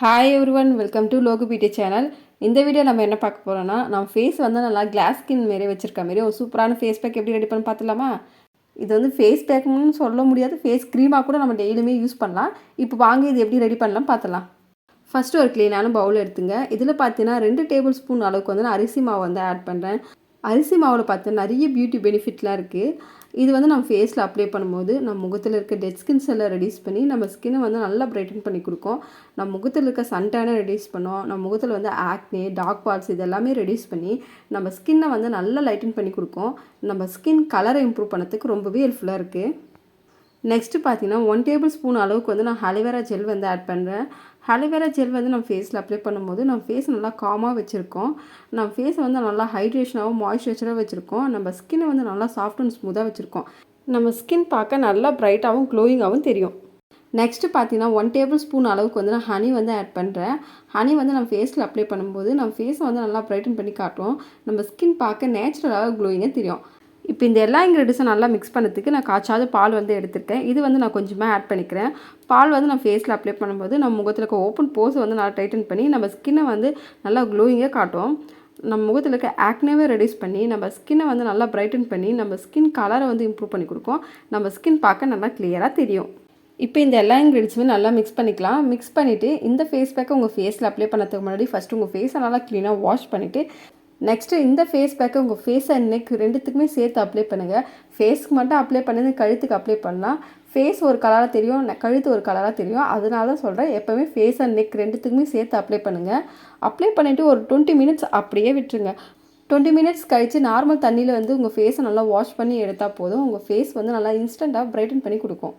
Hi everyone, welcome to Logu beauty channel. இந்த video நம்ம என்ன பார்க்க போகிறோன்னா, நம்ம ஃபேஸ் வந்து நல்லா கிளாஸ் ஸ்கின் மாரி வச்சுருக்க மாரி ஒரு சூப்பரான ஃபேஸ் பேக் எப்படி ரெடி பண்ணி பார்த்துலாமா? இது வந்து ஃபேஸ் பேக்னு சொல்ல முடியாது, ஃபேஸ் க்ரீமாக கூட நம்ம டெய்லியுமே யூஸ் பண்ணலாம். இப்போ வாங்க இது எப்படி ரெடி பண்ணலாம் பார்த்துலாம். ஃபஸ்ட்டு ஒரு க்ளீனான பவுல் எடுத்துங்க. இதில் பார்த்தீங்கன்னா 2 டேபிள் ஸ்பூன் அளவுக்கு வந்து நான் அரிசி மாவு வந்து ஆட் பண்ணுறேன். அரிசி மாவில் பார்த்து நிறைய பியூட்டி பெனிஃபிட்லாம் இருக்குது. இது வந்து நம்ம ஃபேஸில் அப்ளை பண்ணும்போது நம்ம முகத்தில் இருக்க டெட் ஸ்கின்ஸ் எல்லாம் ரெடியூஸ் பண்ணி நம்ம ஸ்கின்னை வந்து நல்லா பிரைட்டன் பண்ணி கொடுக்கும். நம்ம முகத்தில் இருக்க சன்டேனை ரெடியூஸ் பண்ணோம். நம்ம முகத்தில் வந்து ஆக்னே, டார்க் ஸ்பாட்ஸ் இதெல்லாமே ரெடியூஸ் பண்ணி நம்ம ஸ்கின்னை வந்து நல்லா லைட்டன் பண்ணி கொடுக்கும். நம்ம ஸ்கின் கலரை இம்ப்ரூவ் பண்ணதுக்கு ரொம்பவே ஹெல்ப்ஃபுல்லாக இருக்குது. நெக்ஸ்ட்டு பார்த்தீங்கன்னா 1 டேபிள் ஸ்பூன் அளவுக்கு வந்து நான் அலோவேரா ஜெல் வந்து ஆட் பண்ணுறேன். அலோவேரா ஜெல் வந்து நம்ம ஃபேஸில் அப்ளை பண்ணும்போது நம்ம ஃபேஸ் நல்லா காமாக வச்சுருக்கோம். நம்ம ஃபேஸை வந்து நல்லா ஹைட்ரேஷனாகவும் மாய்ஸ்சரைசராக வச்சுருக்கோம். நம்ம ஸ்கின்னை வந்து நல்லா சாஃப்ட் அண்ட் ஸ்மூத்தாக வச்சுருக்கோம். நம்ம ஸ்கின் பார்க்க நல்லா பிரைட்டாகவும் க்ளோயிங்காகவும் தெரியும். நெக்ஸ்ட்டு பார்த்தீங்கன்னா 1 டேபிள் ஸ்பூன் அளவுக்கு வந்து நான் ஹனி வந்து ஆட் பண்ணுறேன். ஹனி வந்து நம்ம ஃபேஸில் அப்ளை பண்ணும்போது நம்ம ஃபேஸை வந்து நல்லா பிரைட்டன் பண்ணி காட்டும். நம்ம ஸ்கின் பார்க்க நேச்சுரலாக க்ளோயிங்காக தெரியும். இப்போ இந்த எல்லா இன்க்ரீடியன்ஸும் நல்லா மிக்ஸ் பண்ணதுக்கு நான் காய்ச்சாத பால் வந்து எடுத்துருக்கேன். இது வந்து நான் கொஞ்சமாக ஆட் பண்ணிக்கிறேன். பால் வந்து நான் ஃபேஸில் அப்ளை பண்ணும்போது நம்ம முகத்தில் இருக்க ஓப்பன் போர்ஸை வந்து நல்லா டைட்டன் பண்ணி நம்ம ஸ்கின்னை வந்து நல்லா க்ளோயிங்காக காட்டும். நம்ம முகத்தில் இருக்க ஆக்னேவே ரெடியூஸ் பண்ணி நம்ம ஸ்கின்னை வந்து நல்லா பிரைட்டன் பண்ணி நம்ம ஸ்கின் கலரை வந்து இம்ப்ரூவ் பண்ணி கொடுக்கும். நம்ம ஸ்கின் பார்க்க நல்லா கிளியராக தெரியும். இப்போ இந்த எல்லா இன்க்ரீடியன்ஸுமே நல்லா மிக்ஸ் பண்ணிக்கலாம். மிக்ஸ் பண்ணிவிட்டு இந்த ஃபேஸ் பேக்கை உங்கள் ஃபேஸில் அப்ளை பண்ணதுக்கு முன்னாடி ஃபஸ்ட்டு உங்கள் ஃபேஸை நல்லா க்ளீனாக வாஷ் பண்ணிவிட்டு நெக்ஸ்ட்டு இந்த ஃபேஸ் பேக்கை உங்கள் ஃபேஸ் அண்ட் நெக் ரெண்டுத்துக்குமே சேர்த்து அப்ளை பண்ணுங்கள். ஃபேஸ்க்கு மட்டும் அப்ளை பண்ணது கழுத்துக்கு அப்ளை பண்ணலாம். ஃபேஸ் ஒரு கலராக தெரியும், கழுத்து ஒரு கலராக தெரியும். அதனால தான் சொல்கிறேன், எப்போவுமே ஃபேஸ் அண்ட் நெக் ரெண்டுத்துக்குமே சேர்த்து அப்ளை பண்ணுங்கள். அப்ளை பண்ணிவிட்டு ஒரு 20 மினிட்ஸ் அப்படியே விட்டுருங்க. 20 மினிட்ஸ் கழித்து நார்மல் தண்ணியில் வந்து உங்கள் ஃபேஸை நல்லா வாஷ் பண்ணி எடுத்தால் போதும். உங்கள் ஃபேஸ் வந்து நல்லா இன்ஸ்டண்ட்டாக பிரைட்டன் பண்ணி கொடுக்கும்.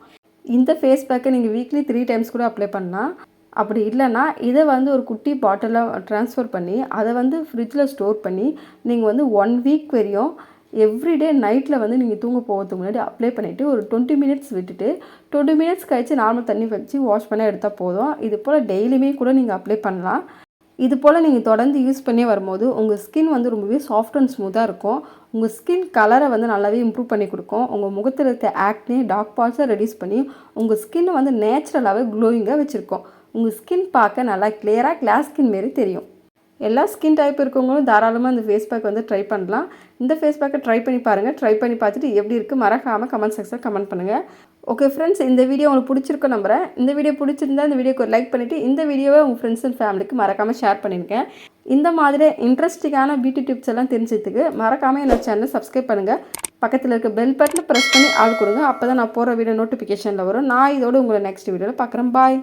இந்த ஃபேஸ் பேக்கை நீங்கள் வீக்லி 3 டைம்ஸ் கூட அப்ளை பண்ணலாம். அப்படி இல்லைன்னா இதை வந்து ஒரு குட்டி பாட்டிலில் ட்ரான்ஸ்ஃபர் பண்ணி அதை வந்து ஃப்ரிட்ஜில் ஸ்டோர் பண்ணி நீங்கள் வந்து 1 வீக் வரையும் எவ்ரிடே நைட்டில் வந்து நீங்கள் தூங்க போகிறதுக்கு முன்னாடி அப்ளை பண்ணிவிட்டு ஒரு 20 மினிட்ஸ் விட்டுட்டு 20 மினிட்ஸ் கழித்து நார்மல் தண்ணி வச்சு வாஷ் பண்ண எடுத்தால் போதும். இது போல் டெய்லியுமே கூட நீங்கள் அப்ளை பண்ணலாம். இது போல் நீங்கள் தொடர்ந்து யூஸ் பண்ணி வரும்போது உங்கள் ஸ்கின் வந்து ரொம்பவே சாஃப்ட் அண்ட் ஸ்மூத்தாக இருக்கும். உங்கள் ஸ்கின் கலரை வந்து நல்லாவே இம்ப்ரூவ் பண்ணி கொடுக்கும். உங்கள் முகத்தில் இருக்க ஆக்னே, டார்க் ஸ்பாட்ஸை ரெடியூஸ் பண்ணி உங்கள் ஸ்கின்னை வந்து நேச்சுரலாகவே க்ளோயிங்காக வச்சுருக்கோம். உங்கள் ஸ்கின் பார்க்க நல்லா கிளியராக கிளாஸ் ஸ்கின் மாரி தெரியும். எல்லா ஸ்கின் டைப் இருக்கவங்களும் தாராளமாக இந்த ஃபேஸ் பேக் வந்து ட்ரை பண்ணலாம். இந்த ஃபேஸ் பேக்கை ட்ரை பண்ணி பாருங்கள். ட்ரை பண்ணி பார்த்துட்டு எப்படி இருக்குது மறக்காமல் கமெண்ட் செக்ஷனில் கமெண்ட் பண்ணுங்கள். ஓகே ஃப்ரெண்ட்ஸ், இந்த வீடியோ உங்களுக்கு பிடிச்சிருக்கும் நம்புகிறேன். இந்த வீடியோ பிடிச்சிருந்தா இந்த வீடியோக்கு ஒரு லைக் பண்ணிவிட்டு இந்த வீடியோவை உங்கள் ஃப்ரெண்ட்ஸ் அண்ட் ஃபேமிலிக்கு மறக்காமல் ஷேர் பண்ணியிருக்கேன். இந்த மாதிரி இன்ட்ரெஸ்டிங்கான பியூட்டி டிப்ஸ் எல்லாம் தெரிஞ்சதுக்கு மறக்காமல் என்னோட சேனலை சப்ஸ்கிரைப் பண்ணுங்கள். பக்கத்தில் இருக்க பெல் பட்டனை ப்ரெஸ் பண்ணி ஆள் கொடுங்க. அப்போ தான் நான் போகிற வீடியோ நோட்டிஃபிகேஷனில் வரும். நான் இதோடு உங்களை நெக்ஸ்ட் வீடியோவில் பார்க்குறேன். பாய்.